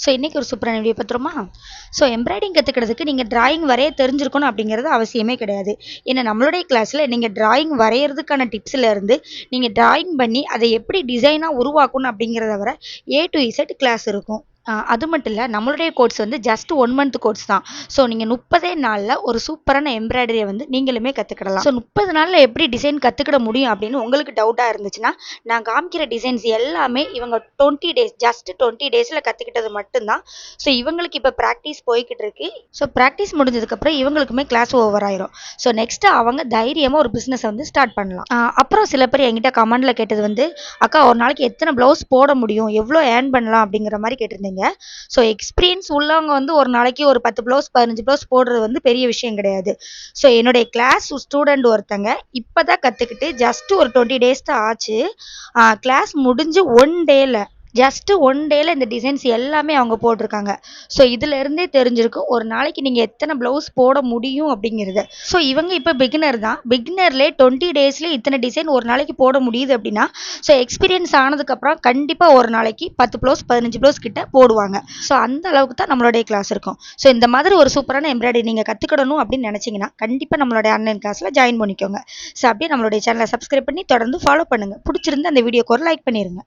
So இன்றைக்கி ஒரு சூப்பரான வீடியோ பார்த்துருமா. ஸோ எம்ப்ராய்டிங் கற்றுக்கிறதுக்கு நீங்கள் டிராயிங் வரைய தெரிஞ்சிருக்கணும் அப்படிங்கிறது அவசியமே கிடையாது. ஏன்னா நம்மளுடைய கிளாஸில் நீங்கள் டிராயிங் வரைகிறதுக்கான டிப்ஸில் இருந்து நீங்கள் டிராயிங் பண்ணி அதை எப்படி டிசைனாக உருவாக்கணும் அப்படிங்கிறத வர A to Z கிளாஸ் இருக்கும். அது மட்டும் இல்லை, நம்மளுடைய கோர்ஸ் வந்து ஜஸ்ட் 1 month கோர்ஸ் தான். ஸோ நீங்கள் 30 நாளில் ஒரு சூப்பரான எம்ப்ராய்டரியை வந்து நீங்களுமே கற்றுக்கிடலாம். ஸோ 30 நாளில் எப்படி டிசைன் கற்றுக்கிட முடியும் அப்படின்னு உங்களுக்கு டவுட்டாக இருந்துச்சுன்னா, நான் காமிக்கிற டிசைன்ஸ் எல்லாமே இவங்க 20 days ஜஸ்ட் 20 daysல கற்றுக்கிட்டது மட்டும்தான். ஸோ இவங்களுக்கு இப்போ ப்ராக்டிஸ் போய்கிட்டு இருக்கு. ஸோ ப்ராக்டிஸ் முடிஞ்சதுக்கப்புறம் இவங்களுக்குமே கிளாஸ் ஓவர் ஆயிரும். ஸோ நெக்ஸ்ட்டு அவங்க தைரியமாக ஒரு பிஸ்னஸை வந்து ஸ்டார்ட் பண்ணலாம். அப்புறம் சில பேர் என்கிட்ட கமெண்டில் கேட்டது வந்து, அக்கா ஒரு நாளைக்கு எத்தனை ப்ளவுஸ் போட முடியும், எவ்வளோ ஏர்ன் பண்ணலாம் அப்படிங்கிற மாதிரி கேட்டிருந்தீங்க. ஸோ எக்ஸ்பீரியன்ஸ் உள்ளவங்க வந்து ஒரு நாளைக்கு ஒரு 10 ப்ளவுஸ் 15 ப்ளவுஸ் போடுறது வந்து பெரிய விஷயம் கிடையாது. ஸோ என்னுடைய கிளாஸ் ஸ்டூடெண்ட் ஒருத்தங்க இப்போ தான் கற்றுக்கிட்டு ஜஸ்ட் ஒரு 20 days தான் ஆச்சு. கிளாஸ் முடிஞ்சு 1 டேல ஜஸ்ட் 1 டேல இந்த டிசைன்ஸ் எல்லாமே அவங்க போட்டிருக்காங்க. ஸோ இதுல இருந்தே தெரிஞ்சிருக்கும் ஒரு நாளைக்கு நீங்கள் எத்தனை ப்ளவுஸ் போட முடியும் அப்படிங்கிறது. ஸோ இவங்க இப்போ பிகினர் தான். பிகினர்லேயே 20 daysல இத்தனை டிசைன் ஒரு நாளைக்கு போட முடியுது அப்படின்னா, ஸோ எக்ஸ்பீரியன்ஸ் ஆனதுக்கப்புறம் கண்டிப்பாக ஒரு நாளைக்கு 10 ப்ளவுஸ் 15 ப்ளவுஸ் கிட்ட போடுவாங்க. ஸோ அந்த அளவுக்கு தான் நம்மளுடைய கிளாஸ் இருக்கும். ஸோ இந்த மாதிரி ஒரு சூப்பரான எம்ப்ராய்டரி நீங்கள் கற்றுக்கணும் அப்படின்னு நினச்சிங்கன்னா கண்டிப்பாக நம்மளுடைய ஆன்லைன் கிளாஸில் ஜாயின் பண்ணிக்கோங்க. ஸோ அப்படியே நம்மளுடைய சேனலை சப்ஸ்கிரைப் பண்ணி தொடர்ந்து ஃபாலோ பண்ணுங்கள். பிடிச்சிருந்து அந்த வீடியோக்கு ஒரு லைக் பண்ணிடுங்க.